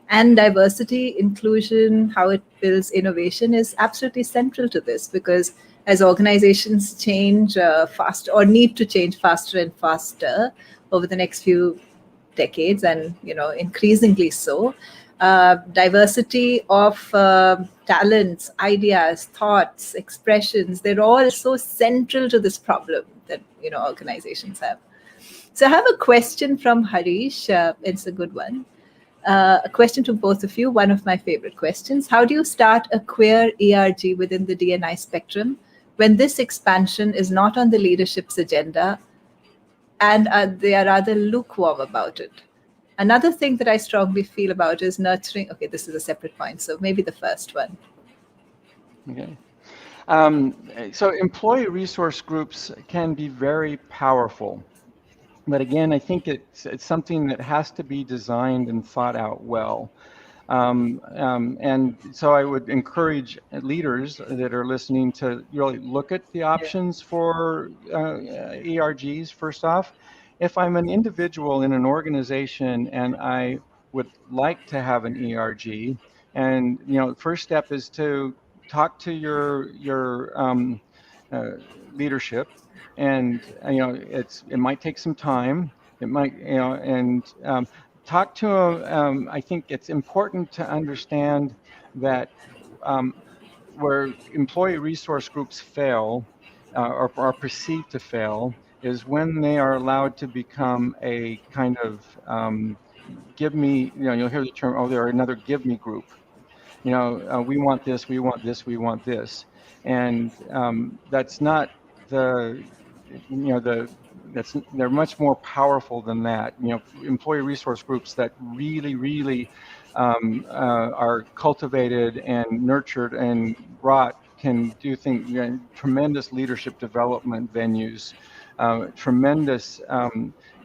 And diversity, inclusion, how it builds innovation is absolutely central to this, because as organizations change fast, or need to change faster and faster over the next few decades, and increasingly so, diversity of talents, ideas, thoughts, expressions, they're all so central to this problem that organizations have. So I have a question from Harish. It's a good one. A question to both of you, one of my favorite questions. How do you start a queer ERG within the D&I spectrum when this expansion is not on the leadership's agenda and they are rather lukewarm about it? Another thing that I strongly feel about is nurturing. Okay, this is a separate point, so maybe the first one. Okay. So employee resource groups can be very powerful. But again, I think it's something that has to be designed and thought out well. And so I would encourage leaders that are listening to really look at the options for ERGs first off. If I'm an individual in an organization and I would like to have an ERG, and the first step is to talk to your leadership, and it might take some time. It might and talk to them. I think it's important to understand that where employee resource groups fail or are perceived to fail is when they are allowed to become a kind of give me, you'll hear the term, oh, they're another give me group. We want this, we want this, we want this. And that's not they're much more powerful than that. Employee resource groups that really are cultivated and nurtured and brought can do things, tremendous leadership development venues, tremendous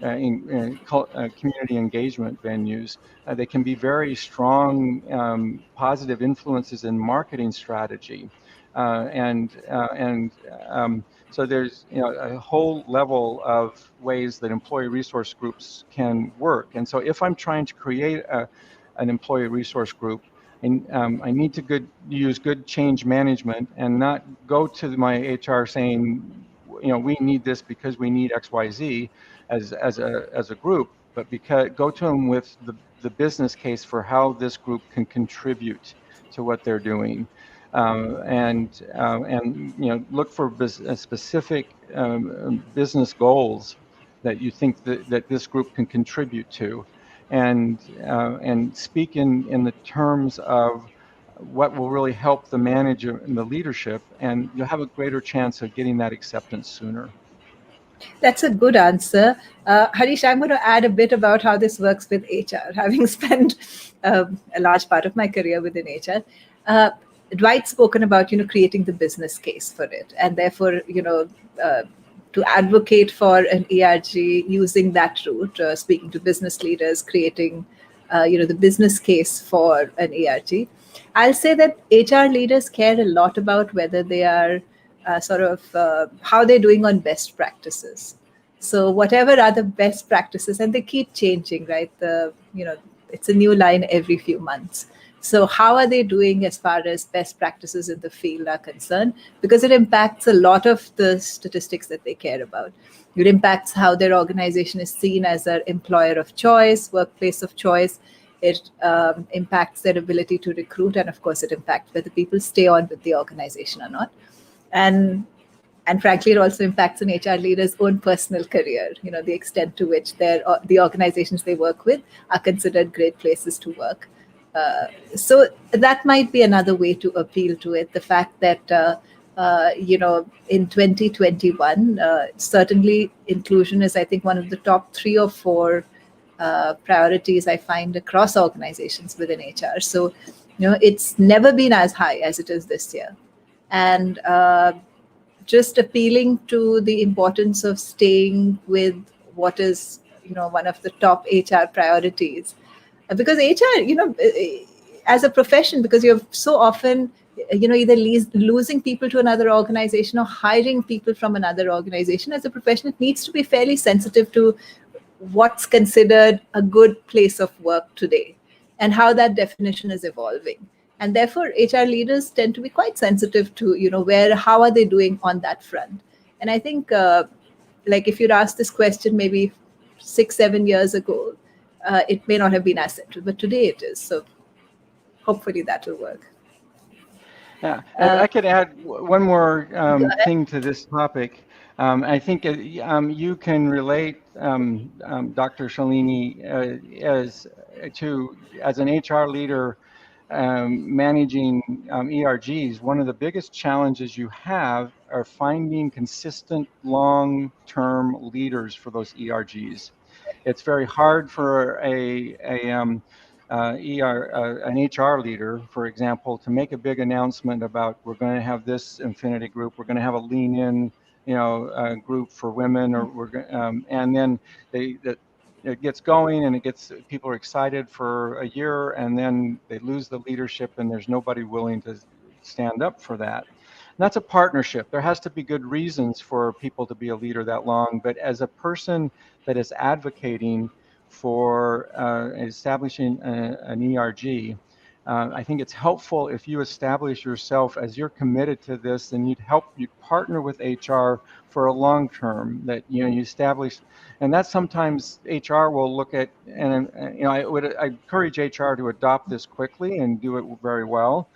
community engagement venues. They can be very strong, positive influences in marketing strategy. So there's a whole level of ways that employee resource groups can work. And so if I'm trying to create an employee resource group, and I need to use good change management and not go to my HR saying, we need this because we need XYZ as a group, but go to them with the business case for how this group can contribute to what they're doing. And look for specific business goals that you think that this group can contribute to, and speak in the terms of what will really help the manager and the leadership, and you'll have a greater chance of getting that acceptance sooner. That's a good answer. Harish, I'm going to add a bit about how this works with HR, having spent a large part of my career within HR. Dwight's spoken about, creating the business case for it, and therefore, to advocate for an ERG using that route, speaking to business leaders, creating, the business case for an ERG. I'll say that HR leaders care a lot about whether they are how they're doing on best practices. So whatever are the best practices, and they keep changing, right? It's a new line every few months. So how are they doing as far as best practices in the field are concerned? Because it impacts a lot of the statistics that they care about. It impacts how their organization is seen as an employer of choice, workplace of choice. It impacts their ability to recruit. And of course, it impacts whether people stay on with the organization or not. And frankly, it also impacts an HR leader's own personal career, the extent to which the organizations they work with are considered great places to work. So that might be another way to appeal to it. The fact that, in 2021, certainly inclusion is, I think, one of the top 3 or 4 priorities I find across organizations within HR. So It's never been as high as it is this year. And just appealing to the importance of staying with what is, one of the top HR priorities. Because HR, as a profession, because you're so often, either losing people to another organization or hiring people from another organization, as a profession, it needs to be fairly sensitive to what's considered a good place of work today and how that definition is evolving. And therefore HR leaders tend to be quite sensitive to, how are they doing on that front. And I think like if you'd asked this question maybe 6-7 years ago, it may not have been as central, but today it is. So hopefully that will work. Yeah, I could add one more thing to this topic. I think you can relate, Dr. Shalini, as an HR leader managing ERGs. One of the biggest challenges you have are finding consistent long-term leaders for those ERGs. It's very hard for an HR leader, for example, to make a big announcement about we're going to have this Infinity group, we're going to have a lean in, group for women, or and then it gets going and people are excited for a year, and then they lose the leadership and there's nobody willing to stand up for that. And that's a partnership. There has to be good reasons for people to be a leader that long, but as a person that is advocating for establishing an ERG, I think it's helpful if you establish yourself as you're committed to this, and you'd partner with HR for a long term, that you establish, and that sometimes HR will look at, and I encourage HR to adopt this quickly and do it very well.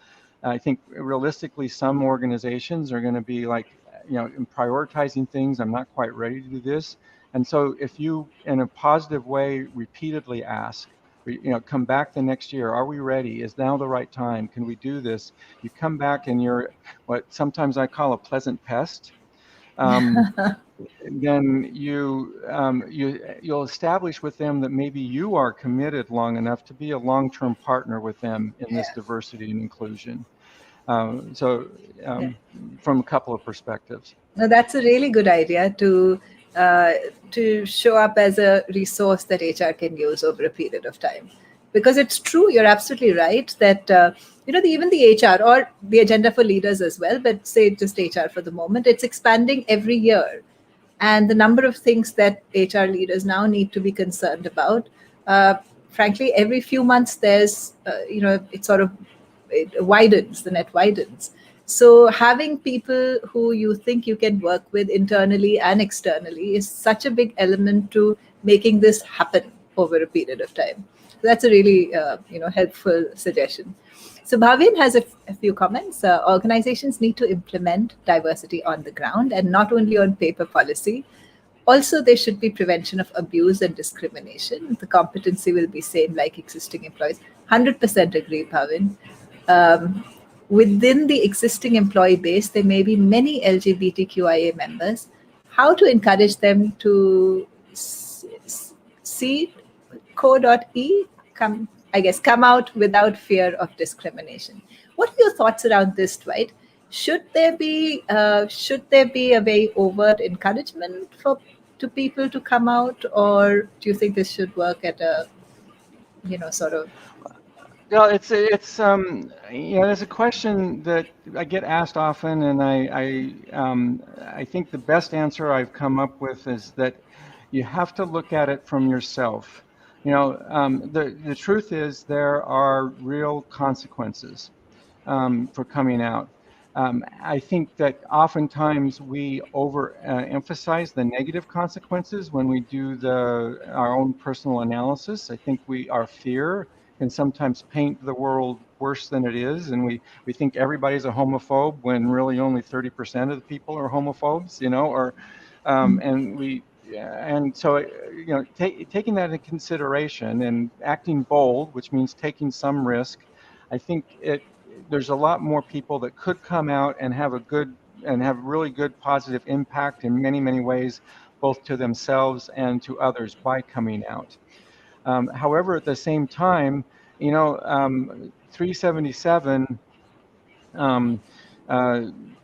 I think realistically, some organizations are going to be like, in prioritizing things, I'm not quite ready to do this. And so if you, in a positive way, repeatedly ask, come back the next year, are we ready? Is now the right time? Can we do this? You come back and you're what sometimes I call a pleasant pest. Then you'll establish with them that maybe you are committed long enough to be a long-term partner with them in this diversity and inclusion. From a couple of perspectives. No, that's a really good idea to show up as a resource that HR can use over a period of time. Because it's true, you're absolutely right that even the HR or the agenda for leaders as well, but say just HR for the moment, it's expanding every year. And the number of things that HR leaders now need to be concerned about, frankly, every few months there's, it widens, the net widens. So having people who you think you can work with internally and externally is such a big element to making this happen over a period of time. So that's a really helpful suggestion. So Bhavin has a few comments. Organizations need to implement diversity on the ground and not only on paper policy. Also, there should be prevention of abuse and discrimination. The competency will be same like existing employees. 100% agree, Bhavin. Within the existing employee base, there may be many LGBTQIA members. How to encourage them to see co.e come out without fear of discrimination. What are your thoughts around this, Dwight? Should there be a very overt encouragement to people to come out, or do you think this should work at a sort of? Well, it's there's a question that I get asked often, and I think the best answer I've come up with is that you have to look at it from yourself. The truth is there are real consequences for coming out. I think that oftentimes we overemphasize the negative consequences when we do our own personal analysis. I think our fear can sometimes paint the world worse than it is, and we think everybody's a homophobe when really only 30% of the people are homophobes, and so taking that into consideration and acting bold, which means taking some risk. I think there's a lot more people that could come out and have really good positive impact in many, many ways, both to themselves and to others by coming out. However, at the same time, 377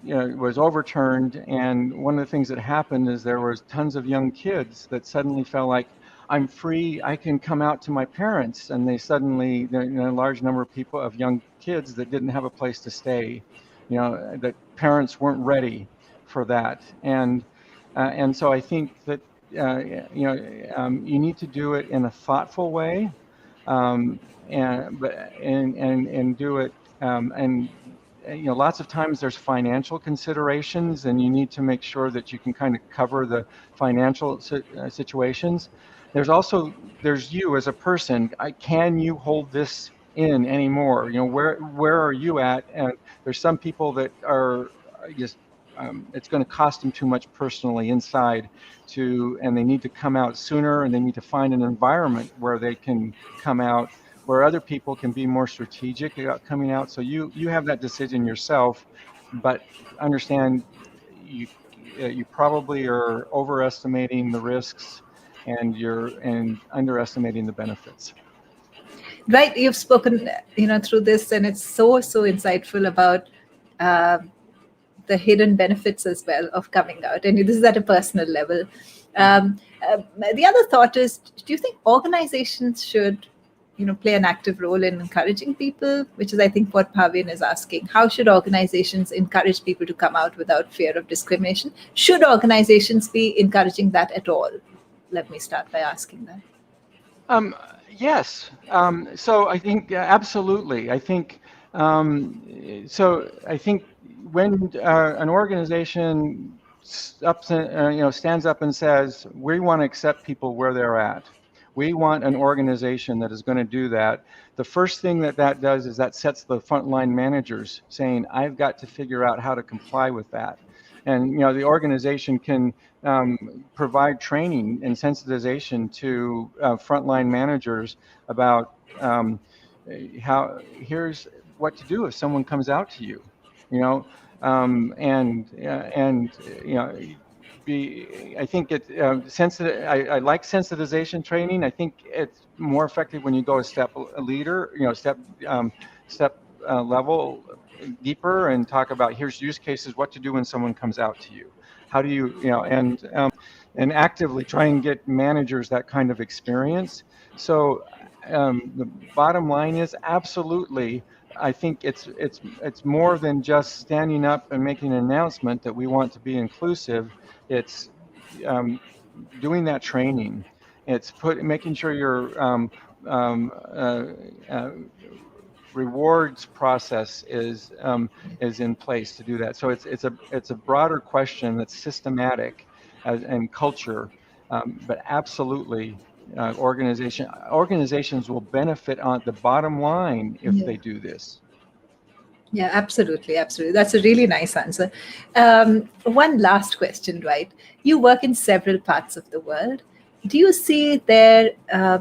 was overturned, and one of the things that happened is there was tons of young kids that suddenly felt like, I'm free, I can come out to my parents, and they suddenly, a large number of people, of young kids that didn't have a place to stay, that parents weren't ready for that, and so I think that you need to do it in a thoughtful way, and do it, and lots of times there's financial considerations, and you need to make sure that you can kind of cover the financial situations. There's you as a person. Can you hold this in anymore? Where are you at? And there's some people that are just it's going to cost them too much personally inside and they need to come out sooner, and they need to find an environment where they can come out, where other people can be more strategic about coming out. So you have that decision yourself, but understand you probably are overestimating the risks, and underestimating the benefits. Right, you've spoken, through this, and it's so insightful about the hidden benefits as well of coming out, and this is at a personal level. The other thought is, do you think organizations should play an active role in encouraging people, which is, I think, what Bhavin is asking. How should organizations encourage people to come out without fear of discrimination? Should organizations be encouraging that at all? Let me start by asking that. Yes. So I think absolutely. I think I think when an organization stands up and says, we want to accept people where they're at, we want an organization that is going to do that, the first thing that does is that sets the frontline managers saying, I've got to figure out how to comply with that. And the organization can provide training and sensitization to frontline managers about here's what to do if someone comes out to you, I think I like sensitization training. I think it's more effective when you go a step level deeper and talk about, here's use cases, what to do when someone comes out to you. How do you, and actively try and get managers that kind of experience. So the bottom line is, absolutely, I think it's more than just standing up and making an announcement that we want to be inclusive. It's doing that training. It's making sure your rewards process is in place to do that. So it's a broader question that's systematic and culture, but absolutely. Organizations will benefit on the bottom line if they do this. Yeah, absolutely. That's a really nice answer. One last question, Dwight. You work in several parts of the world. Do you see there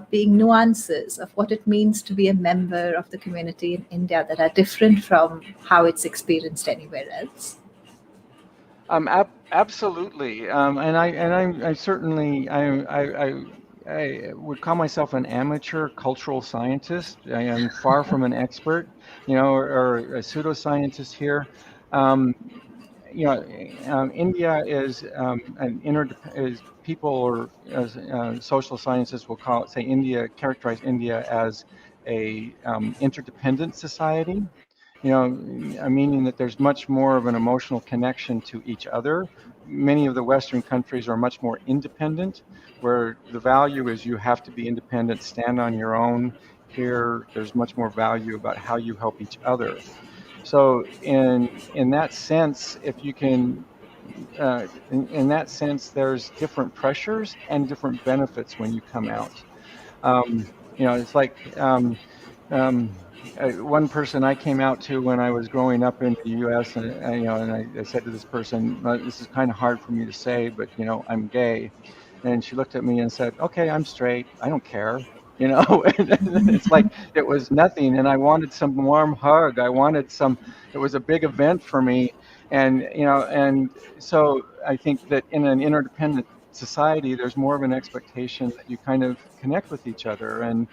being nuances of what it means to be a member of the community in India that are different from how it's experienced anywhere else? Absolutely, and I certainly I would call myself an amateur cultural scientist. I am far from an expert, or a pseudoscientist here. India is people, or social scientists will characterize India as a interdependent society. Meaning that there's much more of an emotional connection to each other. Many of the Western countries are much more independent, where the value is you have to be independent, stand on your own. Here, there's much more value about how you help each other. So in that sense, if you can, in that sense, there's different pressures and different benefits when you come out. It's like one person I came out to when I was growing up in the U.S. and I said to this person, this is kind of hard for me to say, but I'm gay, and she looked at me and said, okay, I'm straight, I don't care. It's like it was nothing, and I wanted some warm hug. It was a big event for me, and so I think that in an interdependent society, there's more of an expectation that you kind of connect with each other, and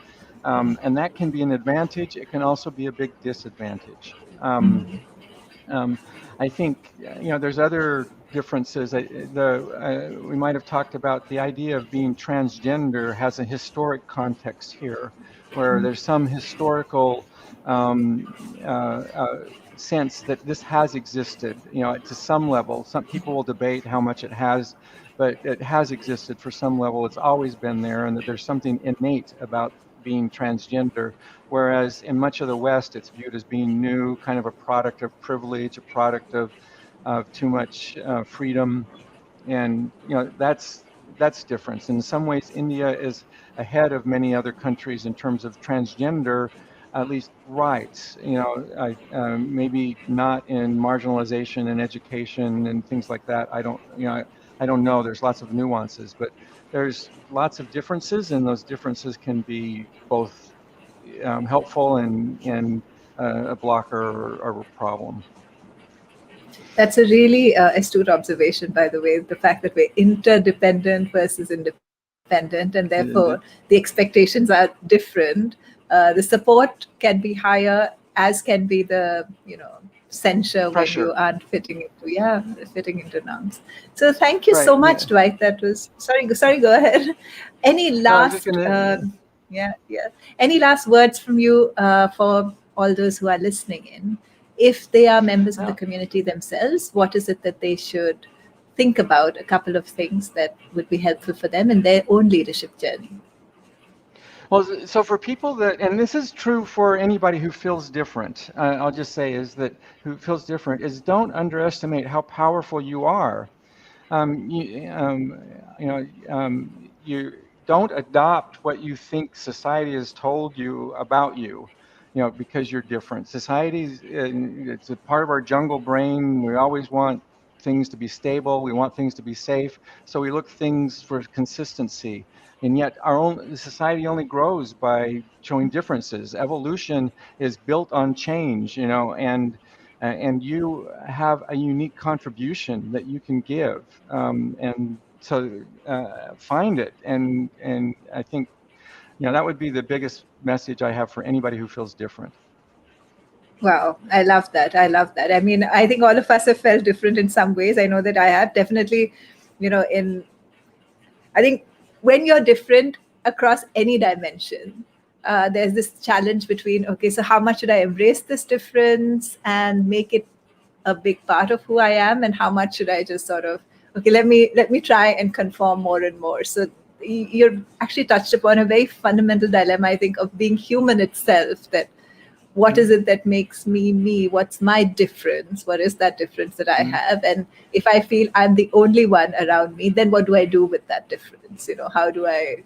And that can be an advantage. It can also be a big disadvantage. I think there's other differences. We might have talked about the idea of being transgender has a historic context here, where there's some historical sense that this has existed, to some level. Some people will debate how much it has, but it has existed for some level. It's always been there, and that there's something innate about being transgender, whereas in much of the West, it's viewed as being new, kind of a product of privilege, a product of too much freedom, and that's difference. In some ways, India is ahead of many other countries in terms of transgender, at least rights. Maybe not in marginalization and education and things like that. I don't know. There's lots of nuances, but there's lots of differences, and those differences can be both helpful and a blocker or a problem. That's a really astute observation, by the way, the fact that we're interdependent versus independent, and therefore the expectations are different. The support can be higher, as can be the censure Pressure. when you aren't fitting into norms. So thank you so much, Dwight. That was sorry. Go ahead. Any last any last words from you for all those who are listening in? If they are members of the community themselves, what is it that they should think about? A couple of things that would be helpful for them in their own leadership journey. Well, so for people and this is true for anybody who feels different, I'll just say who feels different, is don't underestimate how powerful you are. You don't adopt what you think society has told you about you, because you're different. Society, it's a part of our jungle brain. We always want things to be stable. We want things to be safe. So we look things for consistency. And yet the society only grows by showing differences. Evolution is built on change, and you have a unique contribution that you can give. And so find it. And I think, that would be the biggest message I have for anybody who feels different. Wow, I love that. I mean, I think all of us have felt different in some ways. I know that I have definitely, I think when you're different across any dimension, there's this challenge between, okay, so how much should I embrace this difference and make it a big part of who I am, and how much should I just sort of, okay, let me try and conform more and more. So you're actually touched upon a very fundamental dilemma, I think, of being human itself, that what is it that makes me me? What's my difference? What is that difference that I have? And if I feel I'm the only one around me, then what do I do with that difference? How do I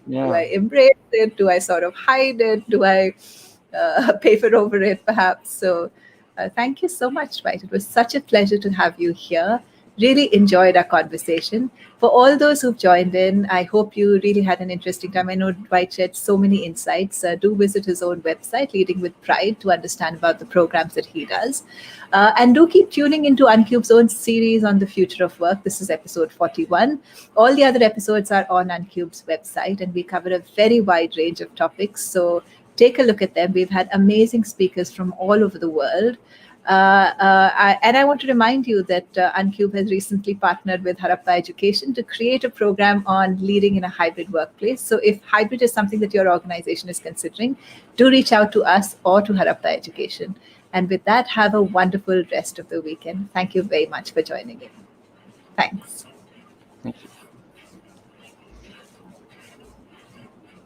embrace it? Do I sort of hide it? Do I paper over it, perhaps? So thank you so much, Dwight. It was such a pleasure to have you here. Really enjoyed our conversation. For all those who've joined in, I hope you really had an interesting time. I know Dwight shared so many insights. Do visit his own website, Leading with Pride, to understand about the programs that he does. And do keep tuning into Uncube's own series on the future of work. This is episode 41. All the other episodes are on Uncube's website, and we cover a very wide range of topics. So take a look at them. We've had amazing speakers from all over the world. And I want to remind you that Uncube has recently partnered with Harappa Education to create a program on leading in a hybrid workplace. So if hybrid is something that your organization is considering, do reach out to us or to Harappa Education. And with that, have a wonderful rest of the weekend. Thank you very much for joining in. Thanks. Thank you.